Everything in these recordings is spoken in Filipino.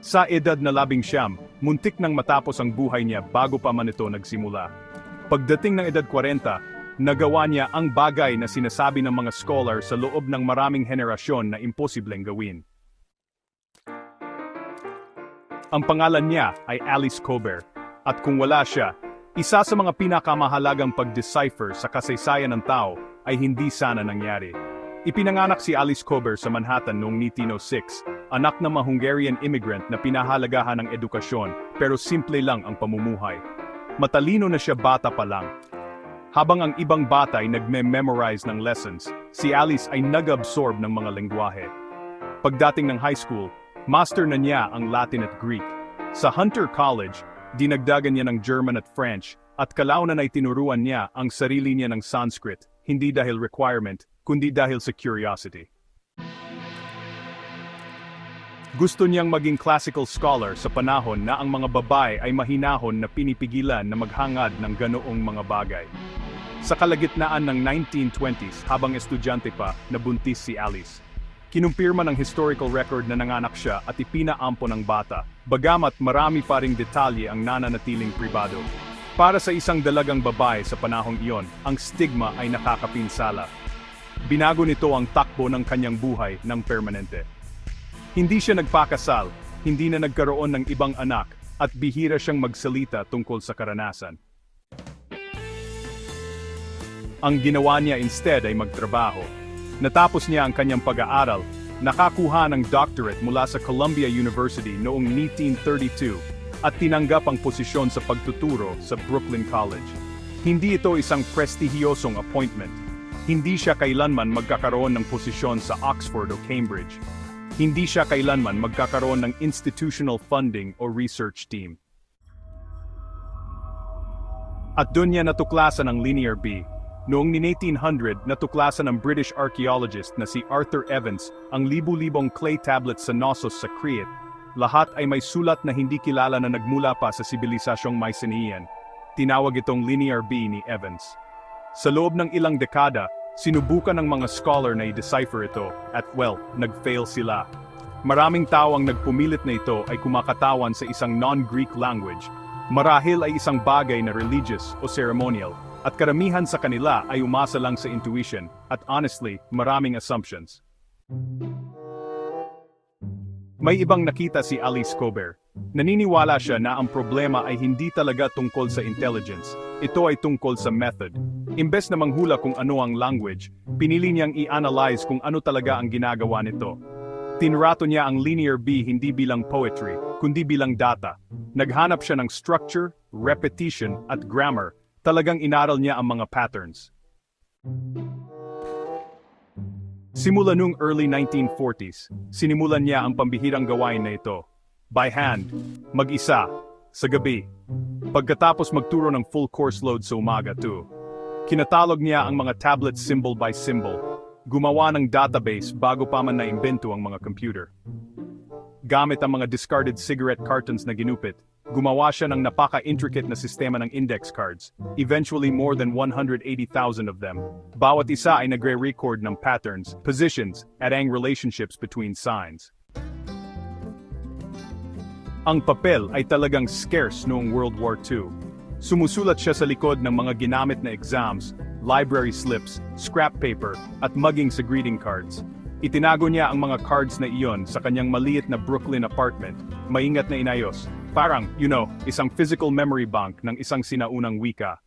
Sa edad na 19, muntik nang matapos ang buhay niya bago pa man ito nagsimula. Pagdating ng edad 40, nagawa niya ang bagay na sinasabi ng mga scholar sa loob ng maraming henerasyon na imposibleng gawin. Ang pangalan niya ay Alice Cober, at kung wala siya, isa sa mga pinakamahalagang pag-decipher sa kasaysayan ng tao ay hindi sana nangyari. Ipinanganak si Alice Cober sa Manhattan noong 1906, anak ng mga Hungarian immigrant na pinahalagahan ng edukasyon, pero simple lang ang pamumuhay. Matalino na siya bata pa lang. Habang ang ibang bata ay nagme-memorize ng lessons, si Alice ay nag-absorb ng mga lengguwahe. Pagdating ng high school, master na niya ang Latin at Greek. Sa Hunter College, dinagdagan niya ng German at French, at kalaunan ay tinuruan niya ang sarili niya ng Sanskrit, hindi dahil requirement, kundi dahil sa curiosity. Gusto niyang maging classical scholar sa panahon na ang mga babae ay mahinahon na pinipigilan na maghangad ng ganoong mga bagay. Sa kalagitnaan ng 1920s, habang estudyante pa, nabuntis si Alice. Kinumpirma ng historical record na nanganak siya at ipinaampo ng bata, bagamat marami pa ring detalye ang nananatiling pribado. Para sa isang dalagang babae sa panahong iyon, ang stigma ay nakakapinsala. Binago nito ang takbo ng kanyang buhay ng permanente. Hindi siya nagpakasal, hindi na nagkaroon ng ibang anak, at bihira siyang magsalita tungkol sa karanasan. Ang ginawa niya instead ay magtrabaho. Natapos niya ang kanyang pag-aaral, nakakuha ng doctorate mula sa Columbia University noong 1932, at tinanggap ang posisyon sa pagtuturo sa Brooklyn College. Hindi ito isang prestihiyosong appointment. Hindi siya kailanman magkakaroon ng posisyon sa Oxford o Cambridge. Hindi siya kailanman magkakaroon ng institutional funding o research team. At doon niya natuklasan ang Linear B. Noong 1800, natuklasan ng British archaeologist na si Arthur Evans ang libu-libong clay tablets sa Knossos sa Crete. Lahat ay may sulat na hindi kilala na nagmula pa sa sibilisasyong Mycenaean. Tinawag itong Linear B ni Evans. Sa loob ng ilang dekada, sinubukan ng mga scholar na i-decipher ito, at well, nag-fail sila. Maraming tao ang nagpumilit na ito ay kumakatawan sa isang non-Greek language. Marahil ay isang bagay na religious o ceremonial, at karamihan sa kanila ay umasa lang sa intuition, at honestly, maraming assumptions. May ibang nakita si Alice Cober. Naniniwala siya na ang problema ay hindi talaga tungkol sa intelligence, ito ay tungkol sa method. Imbes na manghula kung ano ang language, pinili niyang i-analyze kung ano talaga ang ginagawa nito. Tinrato niya ang Linear B hindi bilang poetry, kundi bilang data. Naghanap siya ng structure, repetition, at grammar. Talagang inaral niya ang mga patterns. Simula noong early 1940s, sinimulan niya ang pambihirang gawain na ito. By hand, mag-isa, sa gabi. Pagkatapos magturo ng full course load sa umaga too. Kinatalog niya ang mga tablets symbol by symbol. Gumawa ng database bago pa man naimbento ang mga computer. Gamit ang mga discarded cigarette cartons na ginupit, gumawa siya ng napaka-intricate na sistema ng index cards, eventually more than 180,000 of them. Bawat isa ay nagre-record ng patterns, positions, at ang relationships between signs. Ang papel ay talagang scarce noong World War II. Sumusulat siya sa likod ng mga ginamit na exams, library slips, scrap paper, at maging sa greeting cards. Itinago niya ang mga cards na iyon sa kanyang maliit na Brooklyn apartment, maingat na inayos. Parang, isang physical memory bank ng isang sinaunang wika.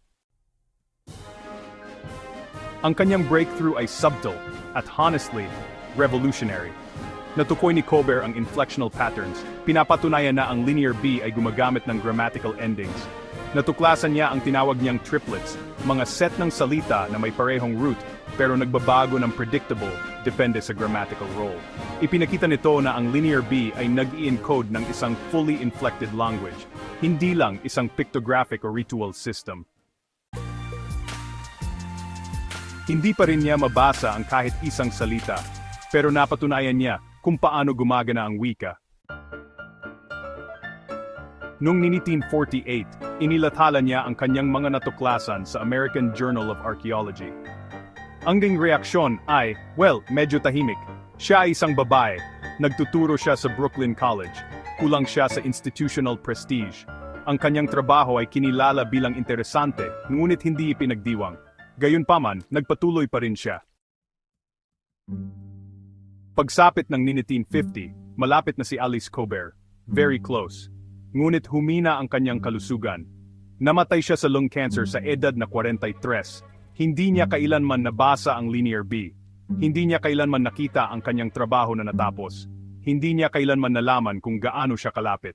Ang kanyang breakthrough ay subtle, at honestly, revolutionary. Natukoy ni Cober ang inflectional patterns, pinapatunayan na ang Linear B ay gumagamit ng grammatical endings. Natuklasan niya ang tinawag niyang triplets, mga set ng salita na may parehong root, pero nagbabago ng predictable, depende sa grammatical role. Ipinakita nito na ang Linear B ay nag-i-encode ng isang fully inflected language, hindi lang isang pictographic or ritual system. Hindi pa rin niya mabasa ang kahit isang salita, pero napatunayan niya kung paano gumagana ang wika. Noong 1948, inilathala niya ang kanyang mga natuklasan sa American Journal of Archaeology. Ang ding reaksyon ay, medyo tahimik. Siya ay isang babae, nagtuturo siya sa Brooklyn College. kulang siya sa institutional prestige. Ang kanyang trabaho ay kinilala bilang interesante, ngunit hindi ipinagdiwang. Gayunpaman, nagpatuloy pa rin siya. Pagsapit ng 1950, malapit na si Alice Colbert. Very close. Ngunit humina ang kanyang kalusugan. Namatay siya sa lung cancer sa edad na 43. Hindi niya kailanman nabasa ang Linear B. Hindi niya kailanman nakita ang kanyang trabaho na natapos. Hindi niya kailanman nalaman kung gaano siya kalapit.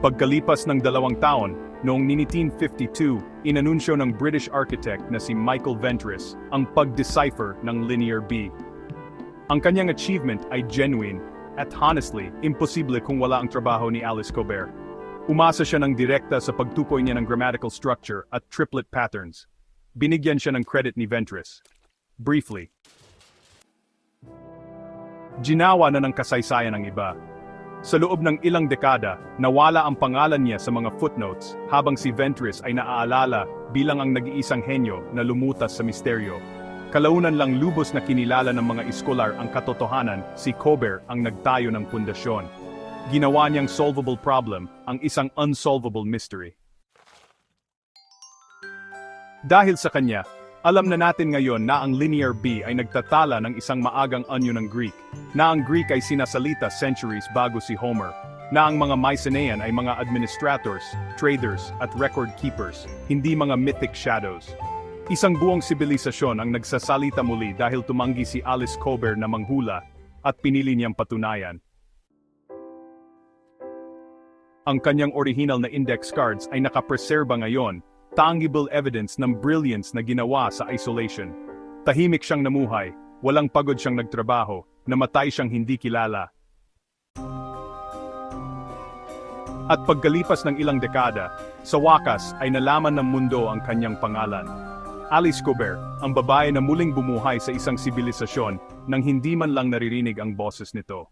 Pagkalipas ng 2 taon, noong 1952, inanunsyo ng British architect na si Michael Ventris ang pag-decipher ng Linear B. Ang kanyang achievement ay genuine at honestly, imposible kung wala ang trabaho ni Alice Colbert. Umasa siya ng direkta sa pagtukoy niya ng grammatical structure at triplet patterns. Binigyan siya ng credit ni Ventris. Briefly, ginawa na ng kasaysayan ng iba. Sa loob ng ilang dekada, nawala ang pangalan niya sa mga footnotes habang si Ventris ay naaalala bilang ang nag-iisang henyo na lumutas sa misteryo. Kalaunan lang lubos na kinilala ng mga iskolar ang katotohanan, si Colbert ang nagtayo ng pundasyon. Ginawa niyang solvable problem ang isang unsolvable mystery. Dahil sa kanya, alam na natin ngayon na ang Linear B ay nagtatala ng isang maagang anyo ng Greek, na ang Greek ay sinasalita centuries bago si Homer, na ang mga Mycenaean ay mga administrators, traders, at record keepers, hindi mga mythic shadows. Isang buong sibilisasyon ang nagsasalita muli dahil tumanggi si Alice Colbert na manghula at pinili niyang patunayan. Ang kanyang original na index cards ay nakapreserba ngayon, tangible evidence ng brilliance na ginawa sa isolation. Tahimik siyang namuhay, walang pagod siyang nagtrabaho, namatay siyang hindi kilala. At pagkalipas ng ilang dekada, sa wakas ay nalaman ng mundo ang kanyang pangalan. Alice Colbert, ang babae na muling bumuhay sa isang sibilisasyon nang hindi man lang naririnig ang boses nito.